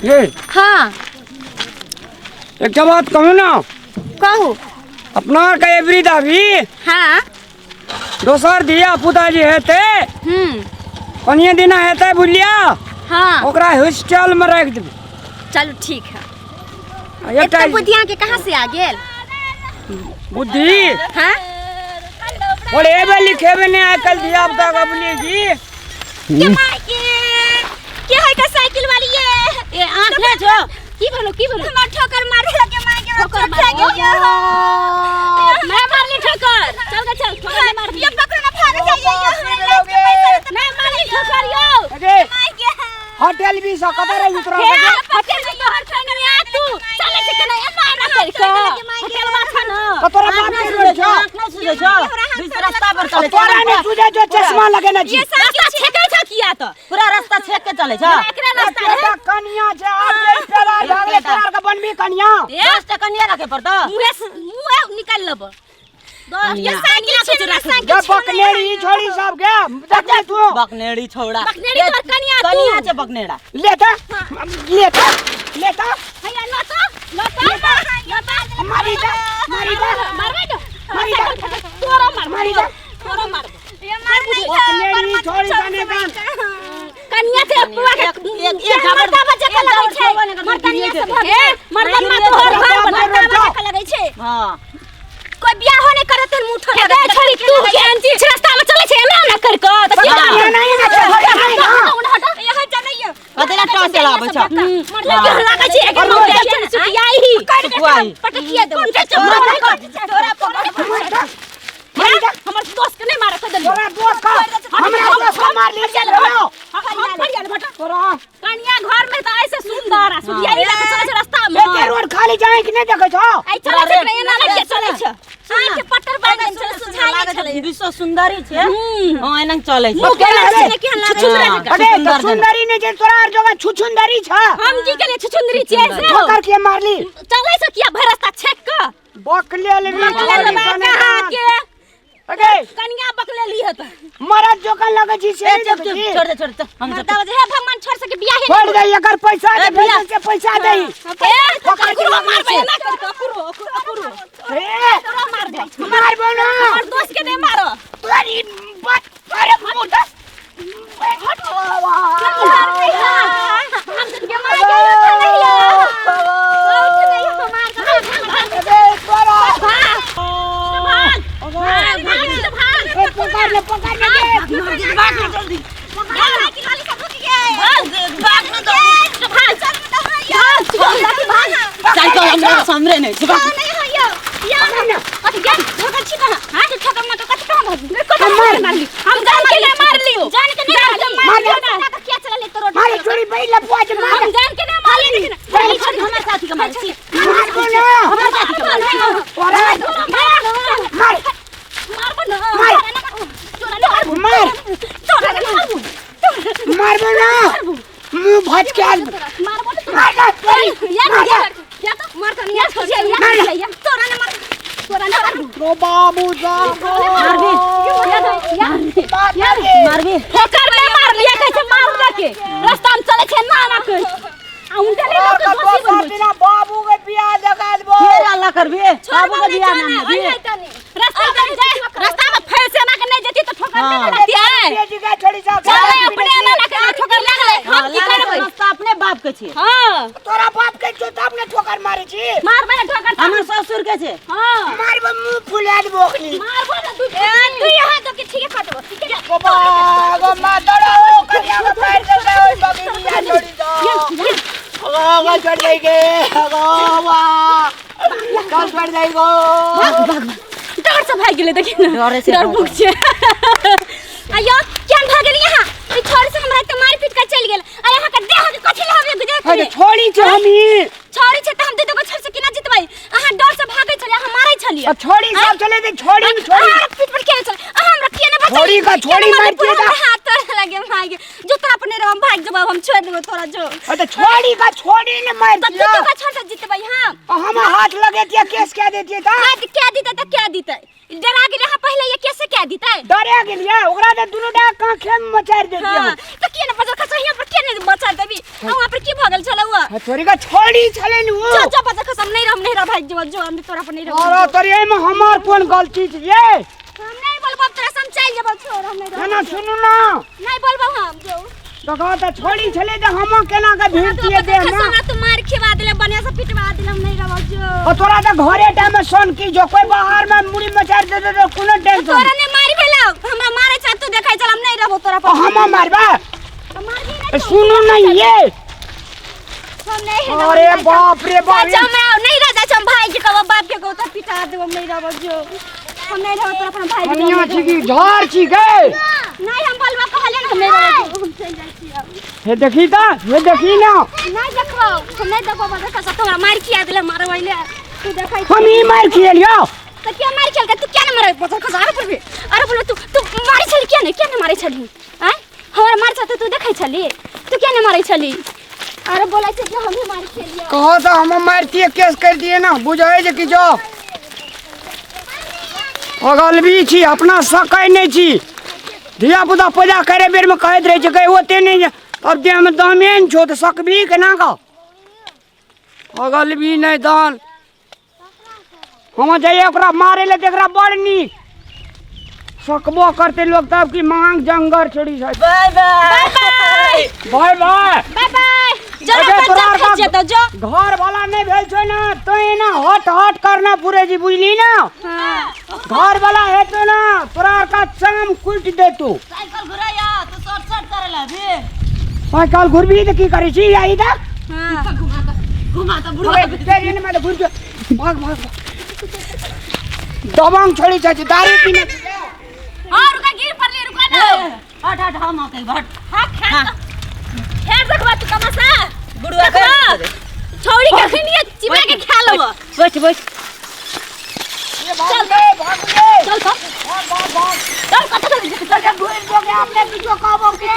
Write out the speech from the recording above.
ये हाँ एक बात कहूँ ना, कहू। अपना का एवरी दावी हाँ दोसर दिया पुताजी हेते कनिए दिना हेते बुलिया हाँ ओकरा हॉस्टल में रख देबे। चलो ठीक है। एकटा इतना बुद्धिया के कहाँ से आ गेल? बुद्धि हाँ और एबे लिखेबे ने आजकल दिया बता का बुलिएगी के माय के है का साइकिल वाली ये आंख ले जो की बोलो हम ठोकर मारे लगे माय के ठोकर मार मैं मारली ठोकर चल के चल ठोकर मार ये पकड़ना भाग जाइए मैं मारली ठोकर यो अरे माय के होटल भी सकता रे उतरा होटल में तो हर खाने में आ तू चले से कने ये मारना कर को होटल बा छ न कतरा बात कर छ आंख नहीं सुझे छ बीच रास्ता पर चले तोरा ने तुझे जो चश्मा लगे ना जी ये रास्ता छेकै छ किया तो पूरा रास्ता छेक के चले छ एकरा रास्ता है कनिया छ आप जे फेरार भागले फेरार का बनबी कनिया 10 टका नहीं रखे पड़ता मुंह निकाल लब ये साइकिल छे रास्ता जब बकनेड़ी छोड़ी सब के देख तू बकनेड़ी छोड़ा बकनेड़ी तोर कनिया तू कनिया छे बकनेड़ा लेता लेता हैया लता मारी जा मारबे तो मारी जा तोरा मार मारी जा तोरा मार ये मार नहीं बकनेड़ी छोड़ी जाने का कनिया से पुआ के एक मरदा बच्चा के लगै छै मरदानिया से भागे मरदन में तोहर घर मरदा बच्चा के लगै छै। हां कोई बियाह होने करत है मुठ लगे छोरी तू के अंजी रास्ता में चले छै हमरा ना कर को तो नहीं नहीं हटा यहां जानैया कतेला टॉस चला बच्चा मतलब के लागै छै एक मोटे सुखियाई ही पटकिया दे तोरा पकड़ हमर दोस्त के नहीं मारे कर दे तोरा दोस्त का हमरा दोस्त का मार ले चलो तोरा कनिया घर में तो ऐसे सुंदर आ सुखियाई लेके चले छै रास्ता में एक रोड खाली जाए कि नहीं देखे छो आई चले छै नहीं ना लेके चले छै आंख पट्टर बांधे छै सुझाई चले विश्व सुंदरी छे हां एना चले छै अरे तो सुंदरी ने जे तोरा हर जगह छुछुंदरी छ हम जी के लिए छुछुंदरी छै से ठोकर के मारली चले से किया भर रास्ता छेक के बकले ले के अरे कनिया बकले ली है तो मरद जो कर लगे छी से छोड़ दे हम मरदा हे भगवान छोड़ सके बियाह ही छोड़ दे एकर पैसा दे भेजल से पैसा दे ए ठोकर के मारबे ना कर कुरो ए तोरा मार दे मार बोलो हमर दोस्त के नहीं मारो तोरी बात अरे मोटा सामने नहीं हम जान के नहीं मार लियो जान के नहीं मार क्या चला ले तो मारे चोरी भाई लपवा के मार हम जान के नहीं मार ले पहले छोड़ हमारे साथी का मार मार बोलो हमारे साथी का मार मार मार बोलो मुंह भज के मार ना तो बाबू जागो मार भी ठोकर में मार लिया कैसे मार के रास्ता में चले छे ना कर उनके लिए तो दोषी बन बिना बाबू के बियाह जगा दबो फिर अल्लाह कर भी बाबू का दिया नाम भी रास्ता में फैसे ना के नहीं देती तो ठोकर में रहती है ये जगह छोड़ी जा चले अपने ना के ठोकर लागले हम की करबै रास्ता अपने बाप के छे हां तोरा बाप के जो अपने ठोकर मारे छी मार बे ठोकर हमर ससुर के छे हां मार बे मुंह फुला दबो ओखनी मार बे तू यहां तो के ठीक है काटबो ठीक है बाबा गो मातड़ो करिया के पैर दे ओई बगिया छोड़ी दो वो छोड़ देंगे वाह कल छोड़ देंगे डर से भाग गेले देखि ना डर भूख छे आयो क्या भाग गेली यहां ई छोरी से हमरा के मार पीट के चल गेल आ यहां के देह के कथि लहबे गुजर अरे छोड़ी छ हमी छोरी छे त हम दे देबो छोरी से किना जितबै अहां डर से भागै छले अहां मारै छलिए छोड़ी सब चले दे छोड़ी पीठ पर के चल हमरा के ने बचा छोड़ी का छोड़ी मार के दा हाथ लगे भाग जो तोरा अपने रे हम भाग जब हम छोड़ देबो तोरा जो तो छोड़ी का छोड़ी ने मार दिया तो का छोड़ जीते भाई हम हाथ लगे दिया केस क्या देती था क्या देता तो क्या देता डरा गेले हां पहले ये कैसे क्या देता डरा गेलिए ओकरा दे दुनु डा काखे में मचार दे दिया तो के ने बचा खसा यहां पर के ने बचा देबी वहां पर की भगल चला हुआ छोड़ी का छोड़ी चले नु जो बचा खसम नहीं रह भाई जो हम तोरा पर नहीं रह अरे तोरे में हमार कौन गलती छै ये हम नहीं बोलबो तोरा सम चल जेबो छोड़ हम नहीं ना सुनु ना नहीं बोलबो हम जो तो कहता छोड़ी चले दे हम केना के भेटिए दे ना हमरा तो मार खिवा देले बनिया से पिटवा देले हम नहीं रहबो जो ओ तोरा त घरे टाइम में सोन की जो कोई बाहर में मुड़ी मचार दे तो कोनो टेंशन तोरा ने मार भेला हमरा मारे छ तू देखाई चल हम नहीं रहबो तोरा पर हम मारबा तो मार भी नहीं सुनो नहीं ये हम नहीं अरे बाप रे बाप अच्छा मैं नहीं रह जा हम भाई के कहबो बाप के कहबो त पिटा देबो हम नहीं रहबो जो हम नहीं रहबो तोरा अपन भाई कनिया छी की झार छी के नहीं हम बोलबो कहले ना हम नहीं रहबो हम चल जाई छी अब हे देखी ना नहीं देखबो हम नहीं देखबो बस कसा तोरा मार किया देले मारवैले तू देखाई हम ही मार किए लियो तो क्या मार खेल के तू क्या न मारे पता खसा अरे बोल तू मारे छली क्या न मारे छली हैं हमरा मार छ तू देखाई छली तू क्या न मारे छली अरे बोला छ कि हम ही मार खेलिए कहो तो हम मारती केस कर दिए ना बुझाए जे कि जो अगल भी छी अपना सकै नहीं छी धिया पुता पूजा करे बेर में कहत रहे छै ओते नहीं अब दे हम दामेन छो तो सकबी केना का अगल भी नहीं दान हम जाइए ओकरा मारे ले एकरा बड़ नीक सकबो करते लोग तब की मांग जंगर छोड़ी छै bye bye bye bye bye bye जरा बच्चा खा जे तो जो घर वाला नहीं भेल छै ना तो ना हट करना पूरे जी बुझली ना हां घर वाला है तो ना तोरा का चाम कुट दे तू साइकिल घुराया तू शॉर्ट करे ला भी साइकिल घुरबी त की करै छी आई दा हां घुमा तो बुढ़वा तेरे ने मैं घुर जो भाग दबंग छोड़ी छै दारू पीने हां रुका गिर पड़ले रुका ना हट हम आके हट हां खेर देखबा तू तमाशा बुढ़वा कर छोड़ी के खनिया चिपा के खा लेबो बैठ भाग ले चल भाग चल कत भाग चल घुर जो के आपने किछो कहबो के